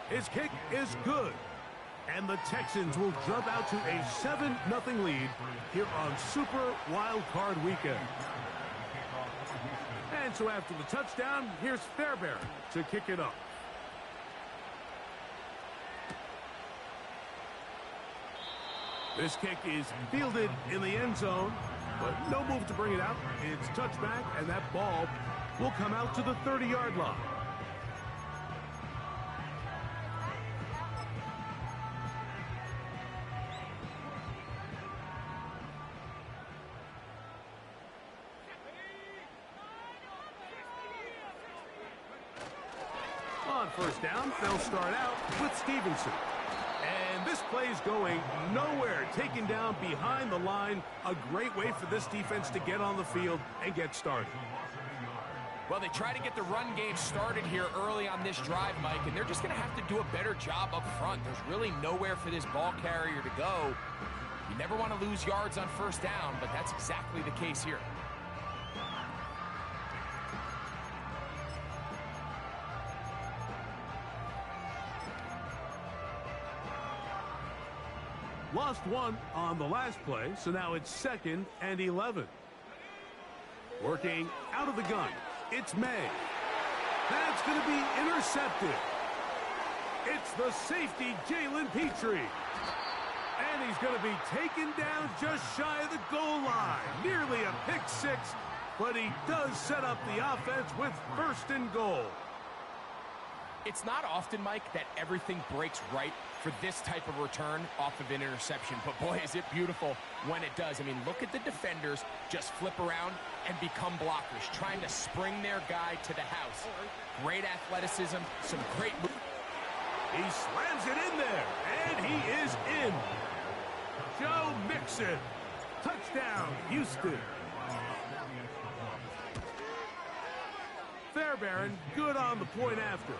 His kick is good. And the Texans will jump out to a 7-0 lead here on Super Wild Card Weekend. And so after the touchdown, here's Fairbairn to kick it up. This kick is fielded in the end zone, but no move to bring it out. It's touchback, and that ball will come out to the 30-yard line. On first down, they'll start out with Stevenson. And this play's going nowhere, taken down behind the line. A great way for this defense to get on the field and get started. Well, they try to get the run game started here early on this drive, Mike, and they're just going to have to do a better job up front. There's really nowhere for this ball carrier to go. You never want to lose yards on first down, but that's exactly the case here. Lost one on the last play, so now it's 2nd and 11. Working out of the gun, it's May. That's going to be intercepted. It's the safety, Jalen Petrie. And he's going to be taken down just shy of the goal line. Nearly a pick six, but he does set up the offense with 1st and goal. It's not often, Mike, that everything breaks right for this type of return off of an interception. But, boy, is it beautiful when it does. I mean, look at the defenders just flip around and become blockers, trying to spring their guy to the house. Great athleticism, some great moves. He slams it in there, and he is in. Joe Mixon. Touchdown, Houston. Fairbairn good on the point after.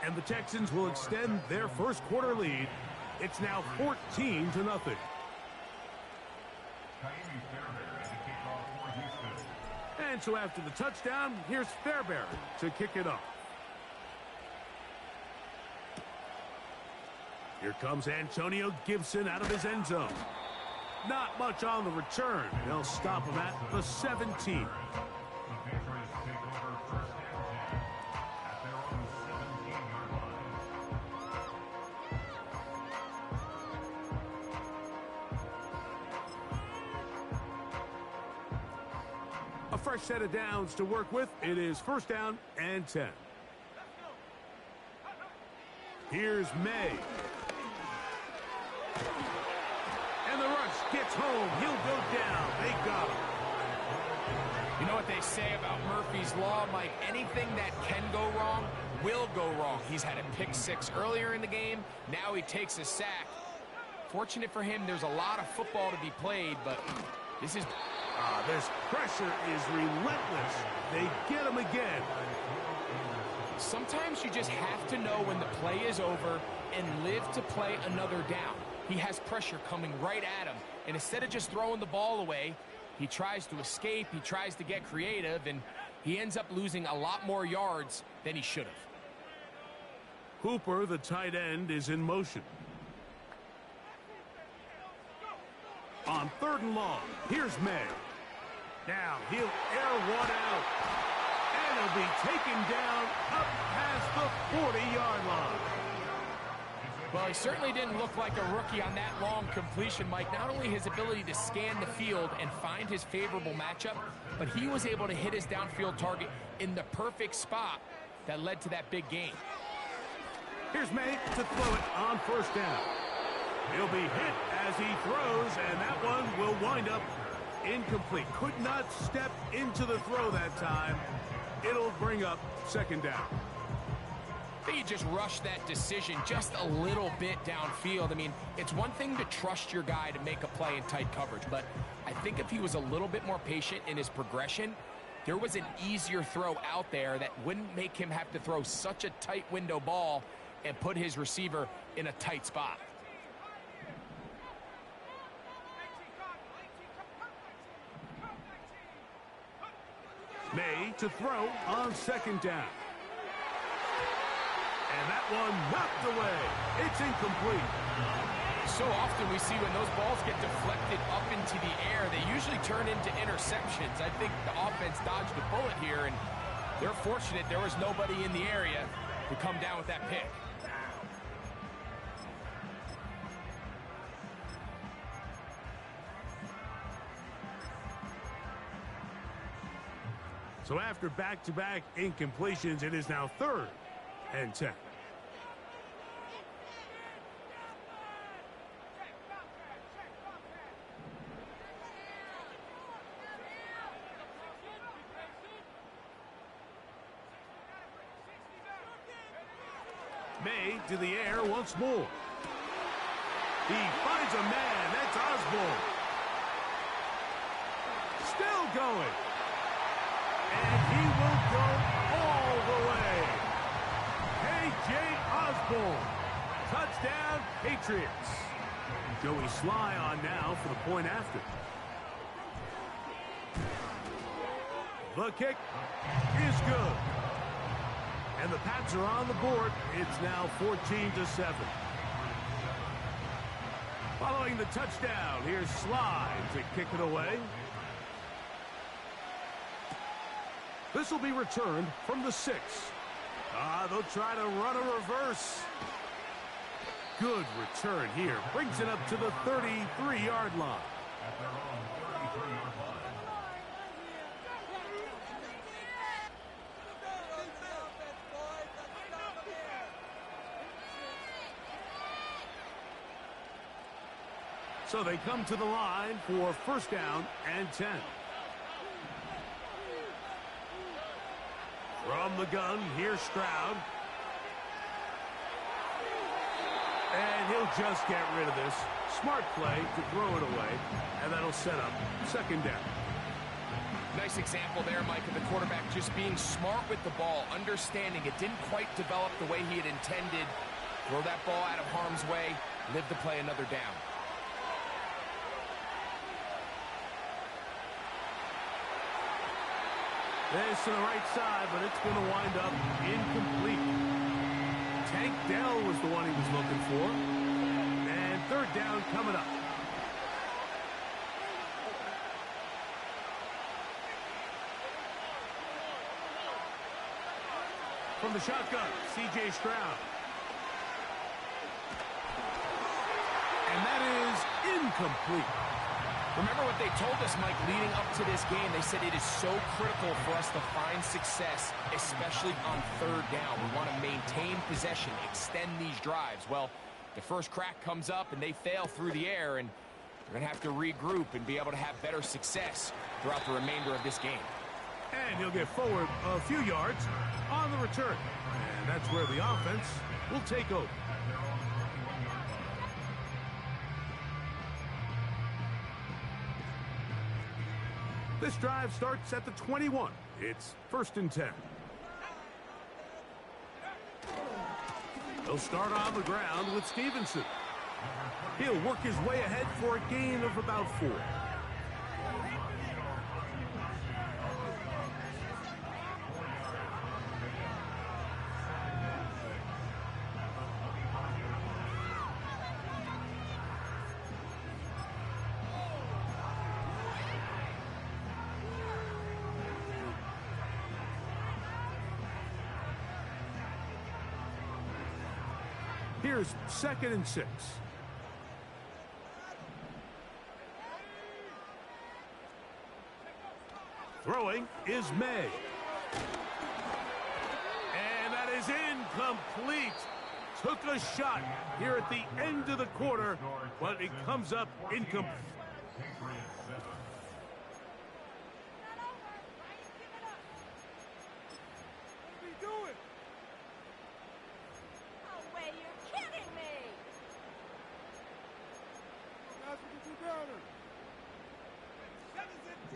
And the Texans will extend their first quarter lead. It's now 14-0. And so after the touchdown, here's Fairbairn to kick it up. Here comes Antonio Gibson out of his end zone. Not much on the return. They'll stop him at the 17. A fresh set of downs to work with. It is 1st down and 10. Here's May. And the rush gets home. He'll go down. They got him. You know what they say about Murphy's Law, Mike? Anything that can go wrong will go wrong. He's had a pick six earlier in the game. Now he takes a sack. Fortunate for him, there's a lot of football to be played, but this is... this pressure is relentless. They get him again. Sometimes you just have to know when the play is over and live to play another down. He has pressure coming right at him, and instead of just throwing the ball away, he tries to escape, he tries to get creative, and he ends up losing a lot more yards than he should have. Hooper, the tight end, is in motion. On 3rd and long, here's May. Now he'll air one out, and he'll be taken down up past the 40-yard line. Well, he certainly didn't look like a rookie on that long completion, Mike. Not only his ability to scan the field and find his favorable matchup, but he was able to hit his downfield target in the perfect spot that led to that big gain. Here's May to throw it on 1st down. He'll be hit as he throws, and that one will wind up incomplete. Could not step into the throw that time. It'll bring up 2nd down. I think he just rushed that decision just a little bit downfield. I mean, it's one thing to trust your guy to make a play in tight coverage, but I think if he was a little bit more patient in his progression, there was an easier throw out there that wouldn't make him have to throw such a tight window ball and put his receiver in a tight spot. May to throw on 2nd down. And that one knocked away. It's incomplete. So often we see when those balls get deflected up into the air, they usually turn into interceptions. I think the offense dodged a bullet here, and they're fortunate there was nobody in the area to come down with that pick. So after back-to-back incompletions, it is now 3rd and 10. May to the air once more. He finds a man. That's Osborne. Still going. And he will go all the way. K.J. Osborne. Touchdown, Patriots. Joey Sly on now for the point after. The kick is good. And the Pats are on the board. It's now 14-7. Following the touchdown, here's Sly to kick it away. This will be returned from the 6. They'll try to run a reverse. Good return here. Brings it up to the 33-yard line. So they come to the line for 1st down and 10. From the gun, here's Stroud. And he'll just get rid of this. Smart play to throw it away. And that'll set up 2nd down. Nice example there, Mike, of the quarterback just being smart with the ball, understanding it didn't quite develop the way he had intended. Throw that ball out of harm's way, live to play another down. This to the right side, but it's going to wind up incomplete. Tank Dell was the one he was looking for. And 3rd down coming up. From the shotgun, C.J. Stroud. And that is incomplete. Remember what they told us, Mike, leading up to this game. They said it is so critical for us to find success, especially on 3rd down. We want to maintain possession, extend these drives. Well, the first crack comes up, and they fail through the air, and they're going to have to regroup and be able to have better success throughout the remainder of this game. And he'll get forward a few yards on the return. And that's where the offense will take over. This drive starts at the 21. It's 1st and 10. They'll start on the ground with Stevenson. He'll work his way ahead for a gain of about 4. Here's 2nd and 6. Throwing is May. And that is incomplete. Took a shot here at the end of the quarter, but it comes up incomplete.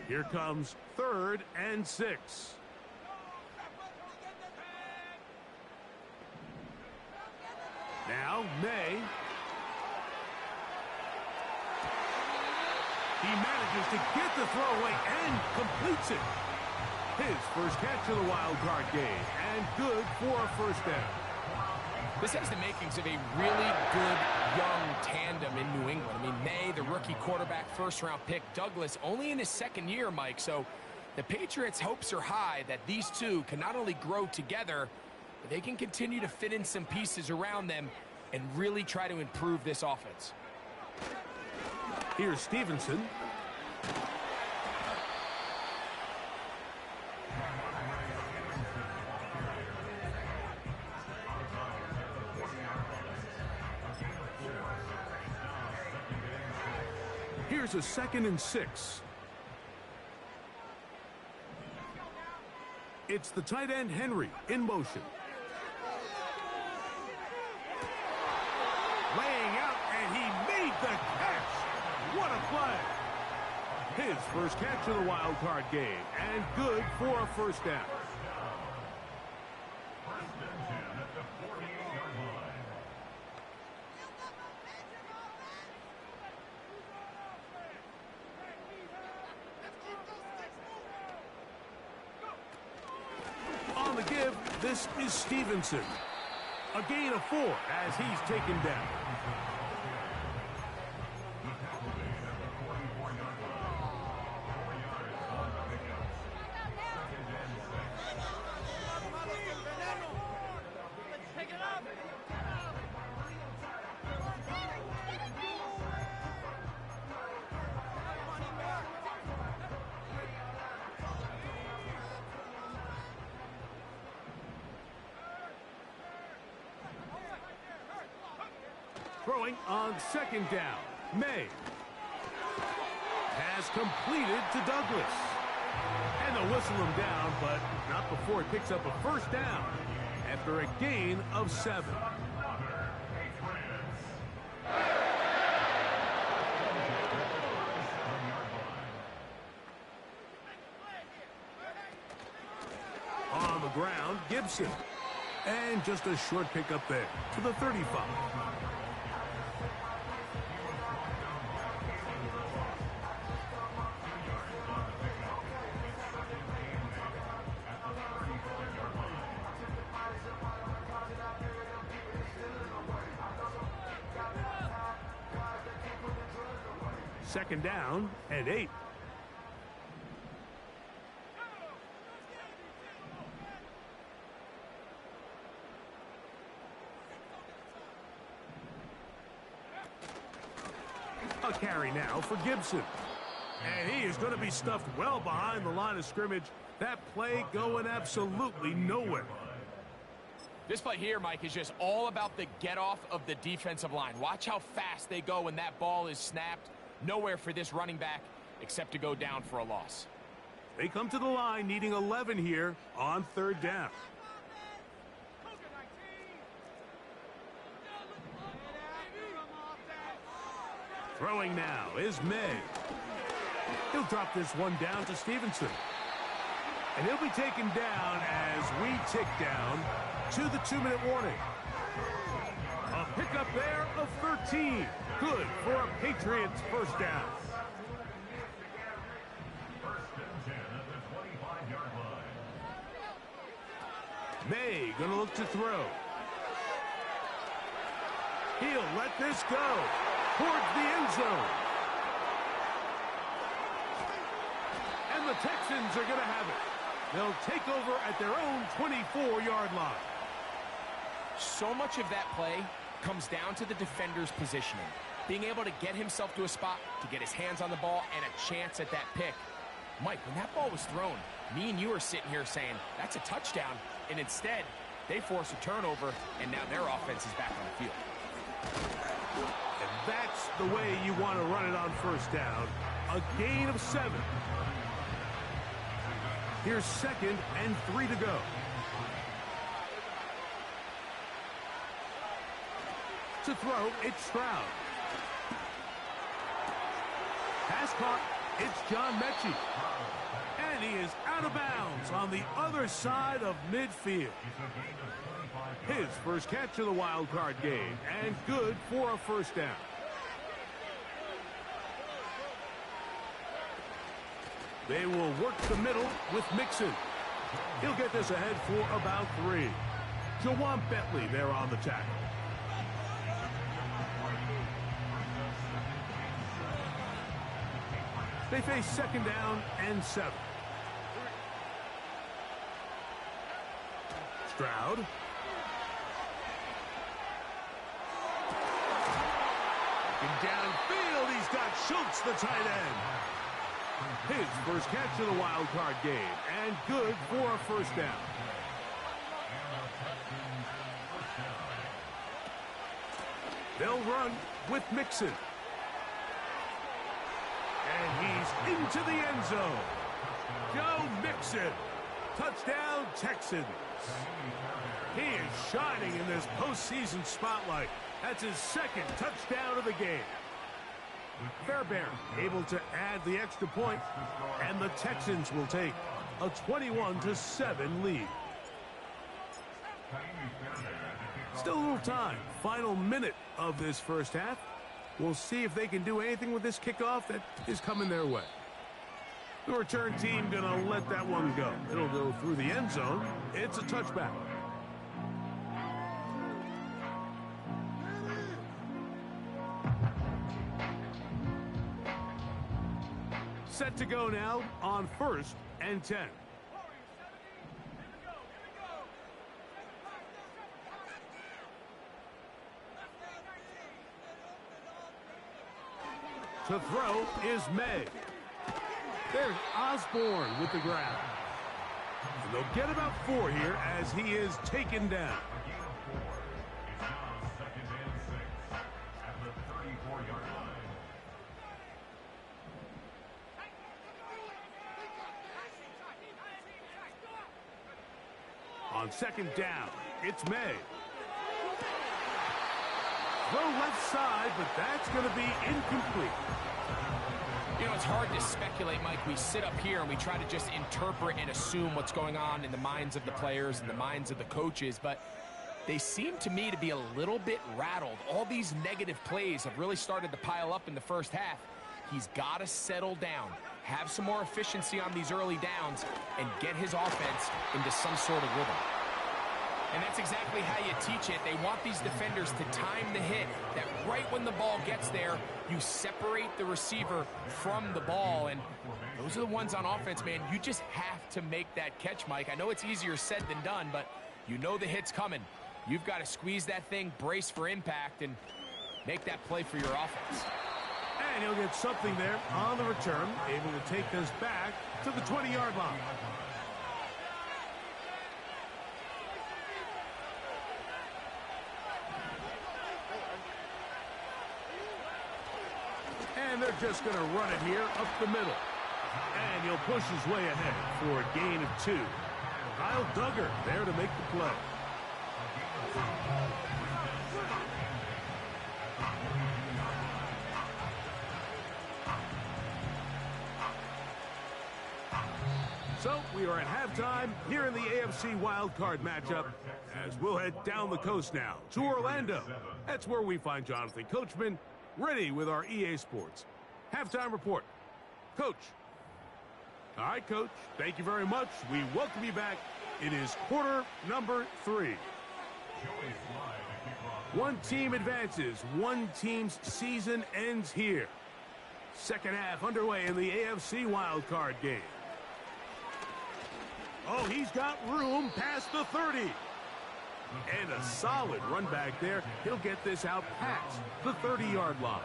Here comes 3rd and 6. Now, May. He manages to get the throw away and completes it. His first catch of the wild card game, and good for a 1st down. This has the makings of a really good young tandem in New England. I mean, May, the rookie quarterback, first-round pick. Douglas, only in his second year, Mike. So the Patriots' hopes are high that these two can not only grow together, but they can continue to fit in some pieces around them and really try to improve this offense. Here's Stevenson. Here's a 2nd and 6. It's the tight end Henry in motion. Laying out, and he made the catch. What a play. His first catch of the wild card game, and good for a first down. On the give, this is Stevenson. A gain of 4 as he's taken down. Throwing on 2nd down. May. Has completed to Douglas. And they'll whistle him down, but not before he picks up a first down after a gain of 7. On the ground, Gibson. And just a short pickup there to the 35. Second down and 8. A carry now for Gibson. And he is going to be stuffed well behind the line of scrimmage. That play going absolutely nowhere. This play here, Mike, is just all about the get-off of the defensive line. Watch how fast they go when that ball is snapped. Nowhere for this running back except to go down for a loss. They come to the line needing 11 here on 3rd down. Throwing now is May. He'll drop this one down to Stevenson. And he'll be taken down as we tick down to the 2-minute warning. A pickup there of 13. Good for a Patriots first down. May gonna look to throw. He'll let this go towards the end zone. And the Texans are gonna have it. They'll take over at their own 24-yard line. So much of that play comes down to the defender's positioning. Being able to get himself to a spot, to get his hands on the ball, and a chance at that pick. Mike, when that ball was thrown, me and you are sitting here saying, that's a touchdown. And instead, they force a turnover, and now their offense is back on the field. And that's the way you want to run it on first down. A gain of 7. Here's 2nd and 3 to go. To throw, it's Stroud. Pass caught, it's John Mechie. And he is out of bounds on the other side of midfield. His first catch of the wild card game, and good for a first down. They will work the middle with Mixon. He'll get this ahead for about 3. Jawan Bentley there on the tackle. They face 2nd down and 7. Stroud. And downfield, he's got Schultz, the tight end. His first catch of the wild card game, and good for a 1st down. They'll run with Mixon. And he's into the end zone. Joe Mixon. Touchdown, Texans. He is shining in this postseason spotlight. That's his 2nd touchdown of the game. Fairbairn able to add the extra point, and the Texans will take a 21-7 lead. Still a little time. Final minute of this first half. We'll see if they can do anything with this kickoff that is coming their way. The return team going to let that one go. It'll go through the end zone. It's a touchback. Set to go now on 1st and 10. To throw is May. There's Osborne with the grab. And they'll get about 4 here as he is taken down. On 2nd down, it's May. Throw left side, but that's going to be incomplete. You know, it's hard to speculate, Mike. We sit up here and we try to just interpret and assume what's going on in the minds of the players and the minds of the coaches, but they seem to me to be a little bit rattled. All these negative plays have really started to pile up in the first half. He's got to settle down, have some more efficiency on these early downs, and get his offense into some sort of rhythm. And that's exactly how you teach it. They want these defenders to time the hit, that right when the ball gets there, you separate the receiver from the ball. And those are the ones on offense, man. You just have to make that catch, Mike. I know it's easier said than done, but you know the hit's coming. You've got to squeeze that thing, brace for impact, and make that play for your offense. And he'll get something there on the return, able to take this back to the 20-yard line. And they're just going to run it here up the middle. And he'll push his way ahead for a gain of 2. Kyle Duggar there to make the play. So we are at halftime here in the AFC wildcard matchup as we'll head down the coast now to Orlando. That's where we find Jonathan Coachman ready with our EA Sports halftime report. Coach. All right, Coach. Thank you very much. We welcome you back. It is quarter number 3. One team advances. One team's season ends here. Second half underway in the AFC wildcard game. Oh, he's got room past the 30. And a solid run back there. He'll get this out past the 30-yard line.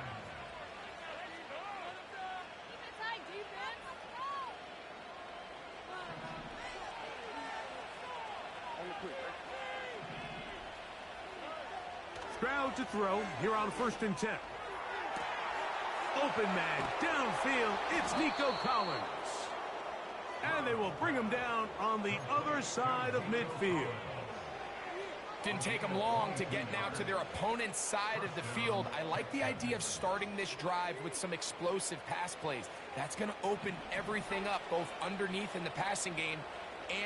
Stroud to throw here on 1st and 10. Open man downfield. It's Nico Collins. And they will bring him down on the other side of midfield. Didn't take them long to get now to their opponent's side of the field. I like the idea of starting this drive with some explosive pass plays. That's going to open everything up, both underneath in the passing game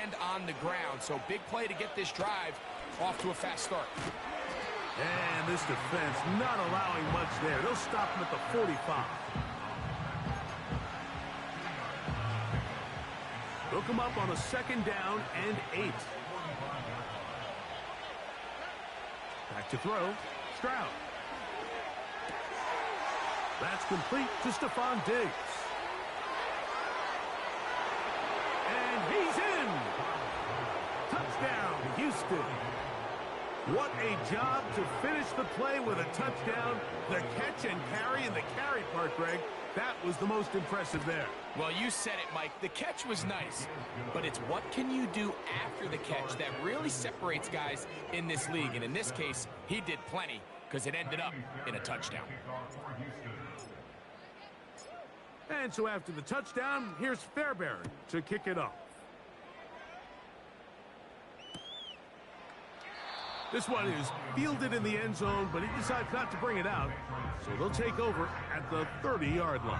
and on the ground. So big play to get this drive off to a fast start. And this defense not allowing much there. They'll stop him at the 45. They'll come up on a 2nd down and 8. To throw, Stroud. That's complete to Stephon Diggs. And he's in. Touchdown, Houston. What a job to finish the play with a touchdown. The catch and carry in the carry part, Greg, that was the most impressive there. Well, you said it, Mike. The catch was nice, but it's what can you do after the catch that really separates guys in this league. And in this case, he did plenty because it ended up in a touchdown. And so after the touchdown, here's Fairbairn to kick it off. This one is fielded in the end zone, but he decides not to bring it out. So they'll take over at the 30-yard line.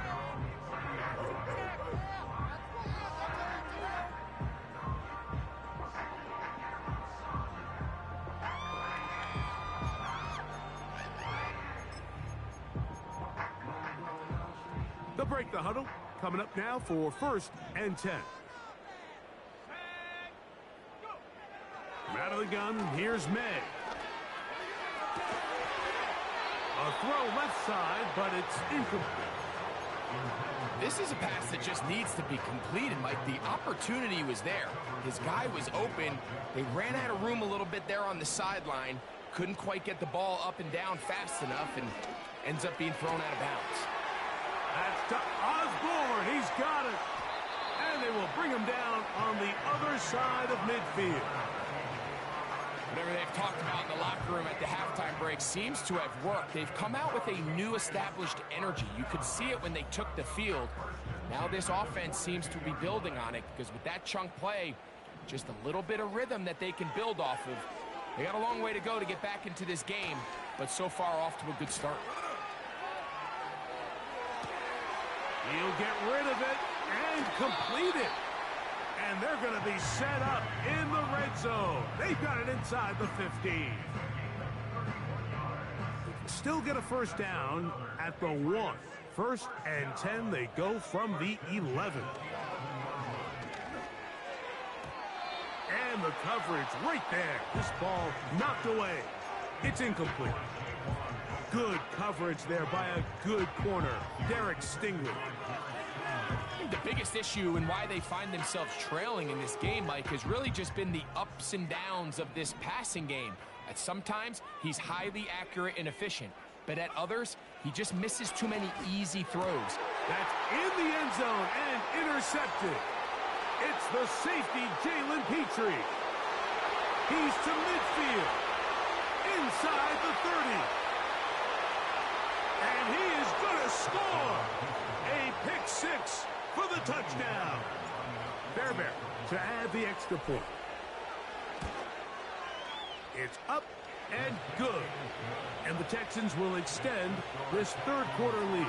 They'll break the huddle. Coming up now for 1st and 10. Out of the gun, here's May. A throw left side, but it's incomplete. This is a pass that just needs to be completed, Mike. The opportunity was there. His guy was open. They ran out of room a little bit there on the sideline. Couldn't quite get the ball up and down fast enough, and ends up being thrown out of bounds. That's to Osborne. He's got it. And they will bring him down on the other side of midfield. Whatever they've talked about in the locker room at the halftime break seems to have worked. They've come out with a new established energy. You could see it when they took the field. Now this offense seems to be building on it because with that chunk play, just a little bit of rhythm that they can build off of. They got a long way to go to get back into this game, but so far off to a good start. He'll get rid of it and complete it. And they're going to be set up in the red zone. They've got it inside the 15. Still get a first down at the 1. 1st and 10, they go from the 11. And the coverage right there. This ball knocked away. It's incomplete. Good coverage there by a good corner, Derek Stingley. The biggest issue and why they find themselves trailing in this game, Mike, has really just been the ups and downs of this passing game. At sometimes, he's highly accurate and efficient, but at others, he just misses too many easy throws. That's in the end zone and intercepted. It's the safety, Jalen Petrie. He's to midfield, inside the 30. And he is going to score. A pick 6 for the touchdown. Fairbairn to add the extra point. It's up and good. And the Texans will extend this third quarter lead.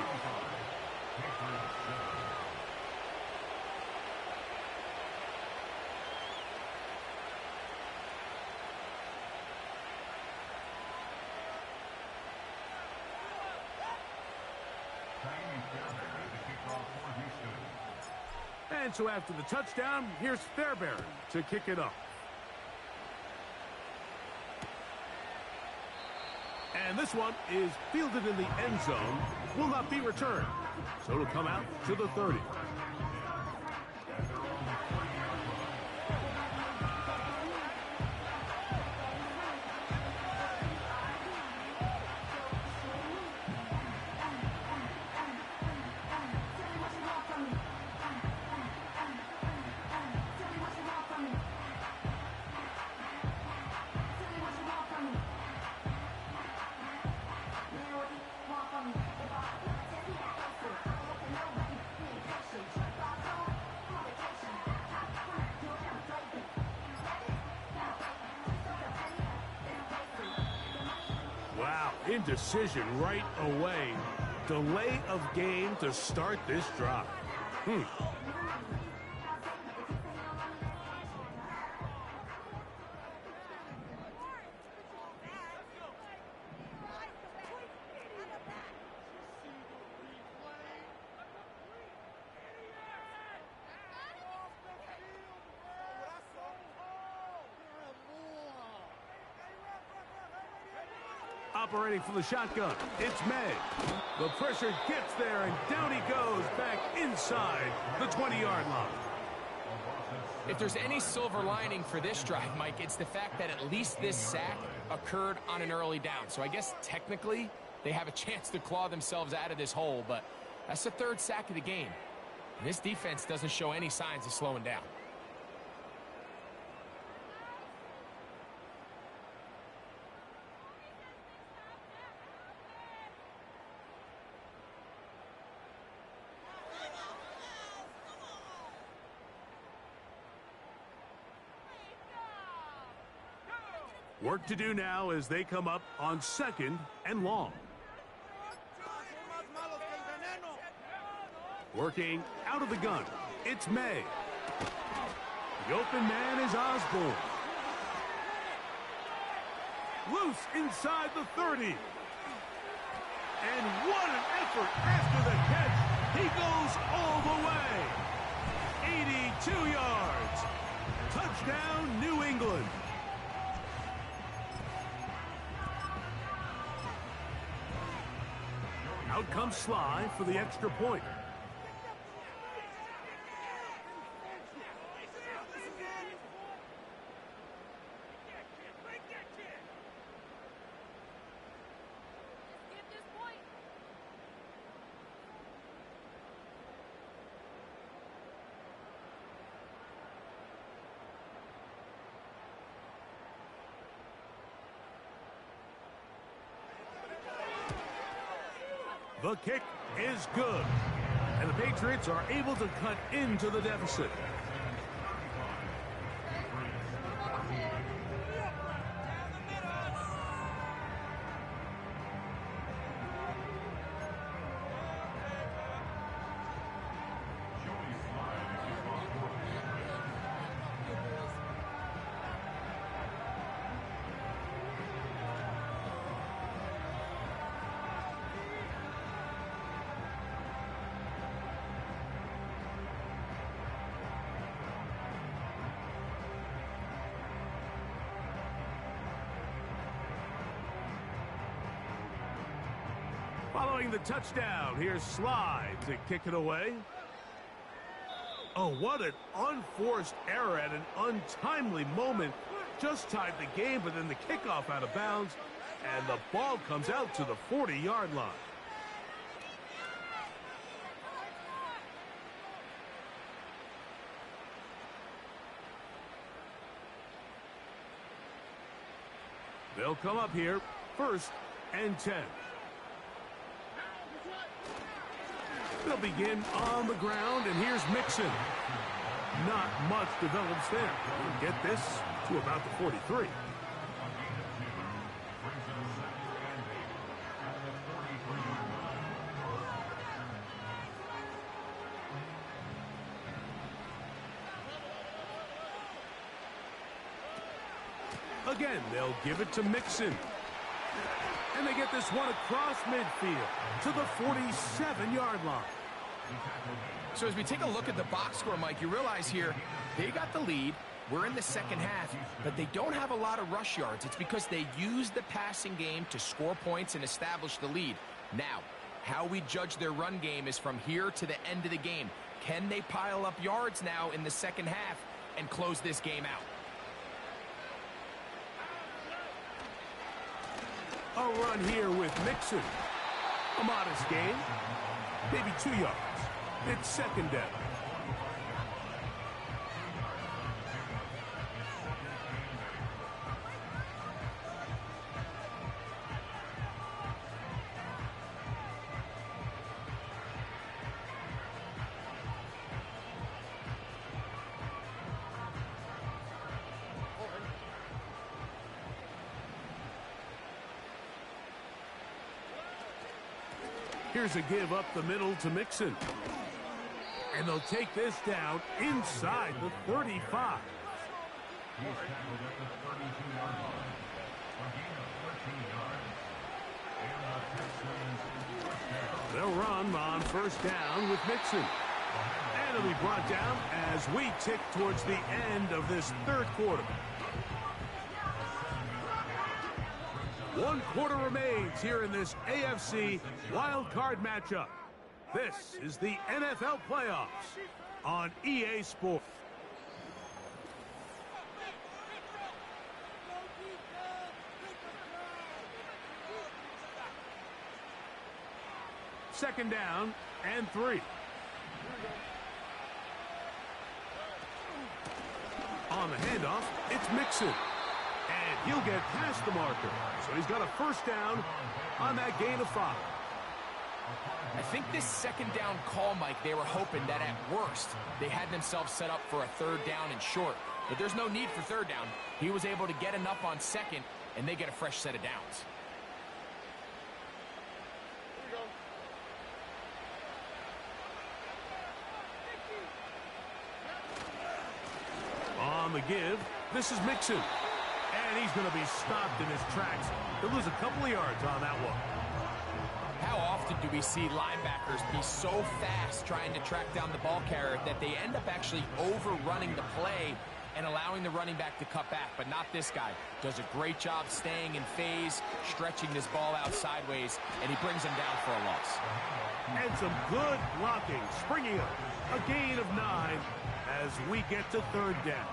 And so after the touchdown, here's Fairbairn to kick it off. And this one is fielded in the end zone, will not be returned. So it'll come out to the 30. Wow, indecision right away. Delay of game to start this drive. operating for the shotgun. It's May. The pressure gets there, and down he goes back inside the 20-yard line. If there's any silver lining for this drive, Mike, it's the fact that at least this sack occurred on an early down. So I guess technically they have a chance to claw themselves out of this hole, but that's the third sack of the game. And this defense doesn't show any signs of slowing down. Work to do now as they come up on 2nd and long. Working out of the gun, it's May. The open man is Osborne. Loose inside the 30. And what an effort after the catch. He goes all the way. 82 yards. Touchdown, New England. Out comes Sly for the extra point. The kick is good, and the Patriots are able to cut into the deficit. Following the touchdown, here's Sly to kick it away. Oh, what an unforced error at an untimely moment. Just tied the game, but then the kickoff out of bounds, and the ball comes out to the 40-yard line. They'll come up here, 1st and 10. They'll begin on the ground, and here's Mixon. Not much develops there. We'll get this to about the 43. Again, they'll give it to Mixon. And they get this one across midfield to the 47-yard line. So as we take a look at the box score, Mike, you realize here they got the lead. We're in the second half, but they don't have a lot of rush yards. It's because they use the passing game to score points and establish the lead. Now, how we judge their run game is from here to the end of the game. Can they pile up yards now in the second half and close this game out? A run here with Mixon. A modest gain. Maybe 2 yards. It's 2nd down. Here's a give up the middle to Mixon. And they'll take this down inside the 35. They'll run on 1st down with Mixon. And it'll be brought down as we tick towards the end of this 3rd quarter. 1 quarter remains here in this AFC wild card matchup. This is the NFL playoffs on EA Sports. Second down and 3. On the handoff, it's Mixon. And he'll get past the marker. So he's got a first down on that gain of 5. I think this second down call, Mike, they were hoping that at worst they had themselves set up for a third down and short. But there's no need for third down. He was able to get enough on second, and they get a fresh set of downs. On the give, this is Mixon. And he's going to be stopped in his tracks. He'll lose a couple of yards on that one. How often do we see linebackers be so fast trying to track down the ball carrier that they end up actually overrunning the play and allowing the running back to cut back? But not this guy. Does a great job staying in phase, stretching this ball out sideways, and he brings him down for a loss. And some good blocking, springing up. A gain of 9 as we get to third down.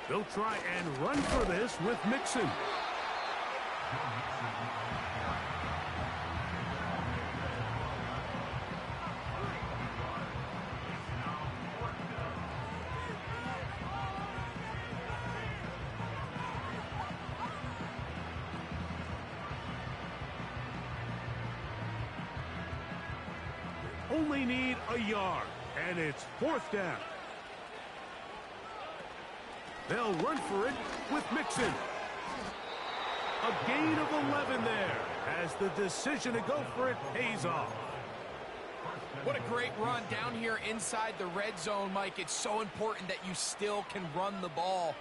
They'll try and run for this with Mixon. Only need a yard, and it's fourth down. They'll run for it with Mixon. A gain of 11 there as the decision to go for it pays off. What a great run down here inside the red zone, Mike. It's so important that you still can run the ball.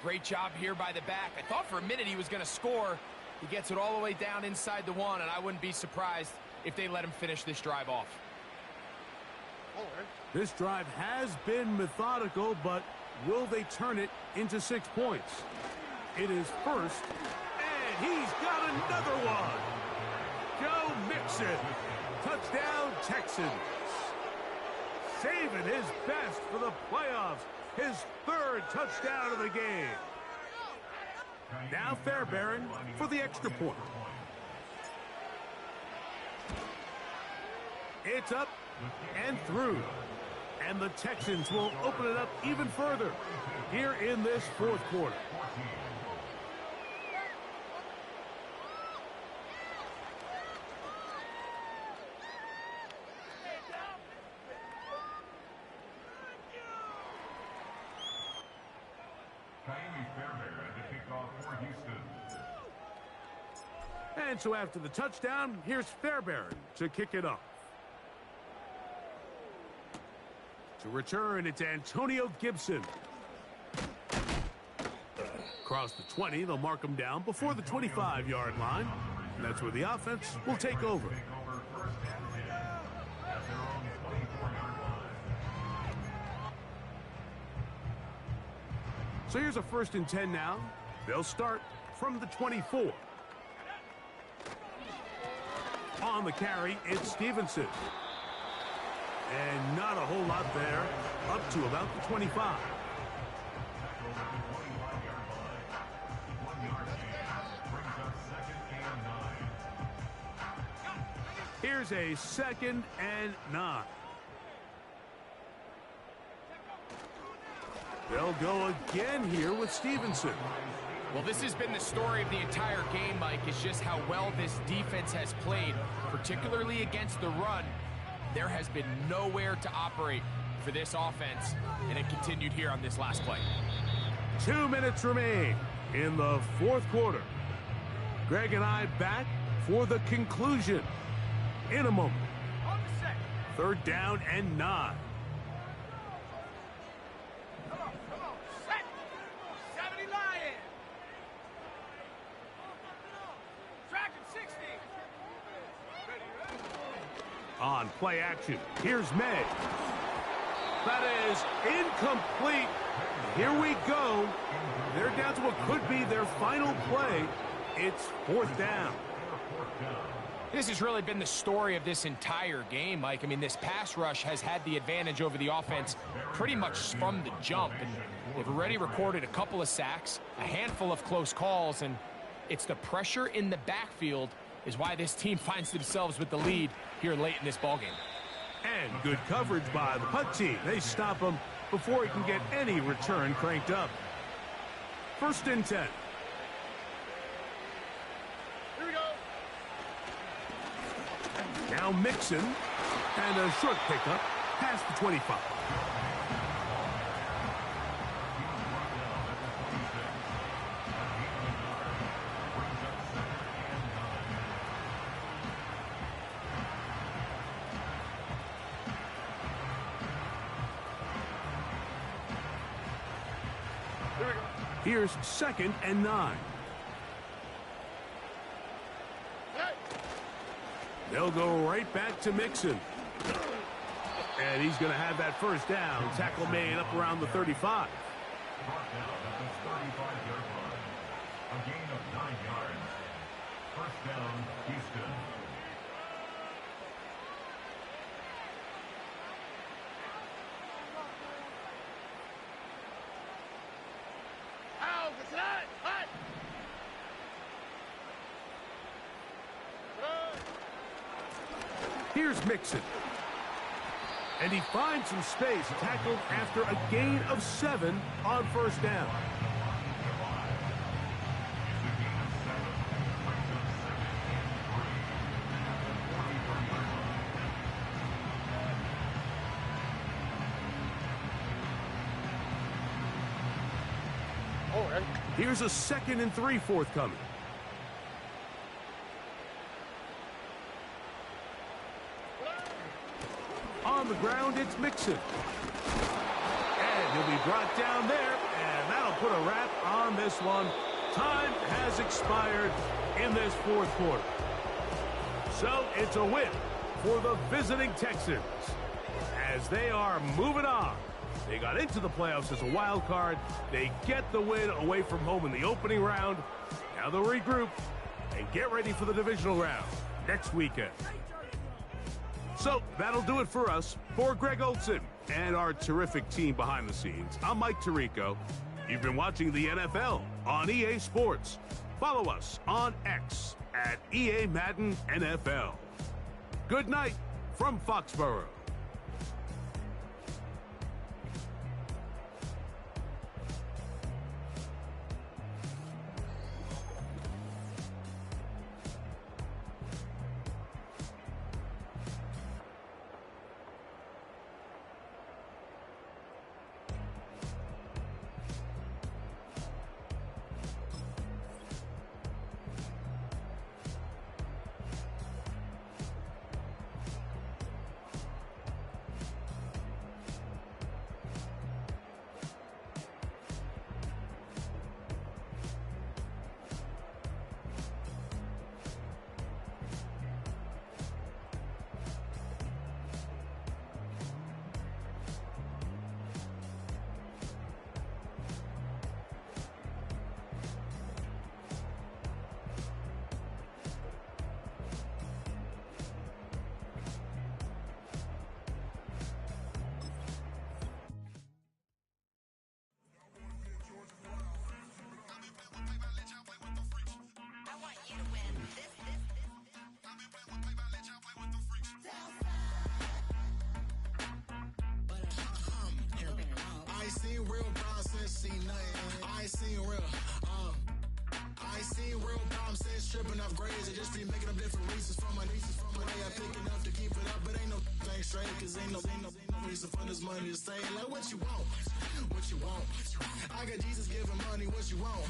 Great job here by the back. I thought for a minute he was going to score. He gets it all the way down inside the 1, and I wouldn't be surprised if they let him finish this drive off. This drive has been methodical, but will they turn it into 6 points? It is first, and he's got another one. Joe Mixon, touchdown Texans. Saving his best for the playoffs, his 3rd touchdown of the game. Now Fairbairn for the extra point. It's up and through. And the Texans will open it up even further here in this 4th quarter. And so after the touchdown, here's Fairbairn to kick it off. To return, it's Antonio Gibson. Across the 20, they'll mark him down before the 25-yard line. And that's where the offense will take over. So here's a 1st and 10 now. They'll start from the 24. On the carry, it's Stevenson. And not a whole lot there, up to about the 25. Here's a 2nd and 9. They'll go again here with Stevenson. Well, this has been the story of the entire game, Mike, is just how well this defense has played, particularly against the run. There has been nowhere to operate for this offense, and it continued here on this last play. 2 minutes remain in the 4th quarter. Greg and I back for the conclusion in a moment. 3rd down and 9. on play action. Here's May. That is incomplete. Here we go. They're down to what could be their final play. It's 4th down. This has really been the story of this entire game, Mike. I mean, this pass rush has had the advantage over the offense pretty much from the jump. And they've already recorded a couple of sacks, a handful of close calls, and it's the pressure in the backfield is why this team finds themselves with the lead here late in this ballgame. And good coverage by the punt team. They stop him before he can get any return cranked up. 1st and 10. Here we go. Now Mixon, and a short pickup past the 25. Here's 2nd and 9. They'll go right back to Mixon. And he's going to have that 1st down. Tackle made up around the 35. A gain of 9 yards. 1st down, Houston. Here's Mixon. And he finds some space, tackled after a gain of 7 on 1st down. Here's a 2nd and 3 forthcoming. On the ground, it's Mixon. And he'll be brought down there, and that'll put a wrap on this one. Time has expired in this 4th quarter. So it's a win for the visiting Texans as they are moving on. They got into the playoffs as a wild card. They get the win away from home in the opening round. Now they'll regroup and get ready for the divisional round next weekend. So that'll do it for us. For Greg Olson and our terrific team behind the scenes, I'm Mike Tirico. You've been watching the NFL on EA Sports. Follow us on X at EA Madden NFL. Good night from Foxborough. Tripping off grades, I just be making up different reasons for my nieces. From my way I pick enough to keep it up, but ain't no thing straight, cause ain't no reason for this money to stay. Like what you want, what you want. I got Jesus giving money, what you want.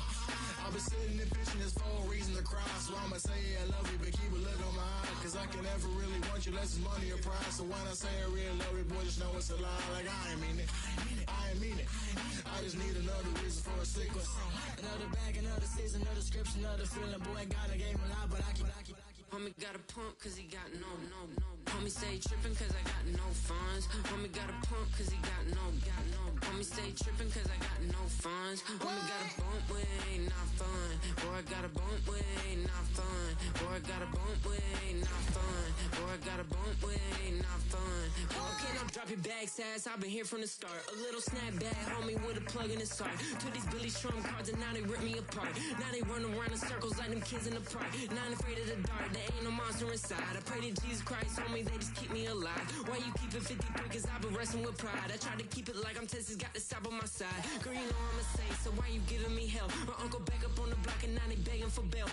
I've been sitting and pitching this for a reason to cry, so I'ma say I love you, but keep a look on my eye, cause I can never really want you less than money or pride. So when I say I really love you, boy, just know it's a lie. Like I ain't mean it, I ain't mean it. I just need another reason for a sequence. Another bag, another season, another description, another feeling. Boy, God, I gave him a lot, but I keep Homie got a pump cause he got no. Homie stay trippin' cause I got no funds. Homie got a pump cause he got no. Homie stay trippin' cause I got no funds. Homie got a bump with ain't not fun. Boy, I got a bump with ain't not fun. Boy, I got a bump with ain't not fun. Boy, I got a bump with ain't not fun. Okay, now drop your bag, sass. I've been here from the start. A little snapback, homie, with a plug in his heart. Took these Billy Trump cards and now they rip me apart. Now they run around in circles like them kids in the park. Not afraid of the dark, there ain't no monster inside. I pray to Jesus Christ, homie, they just keep me alive. Why you keep it 53? Cause I've been wrestling with pride. I try to keep it like I'm Texas, got the stop on my side. Girl, you know I'm a saint, so why you giving me hell? My uncle back up on the block and now they begging for bail.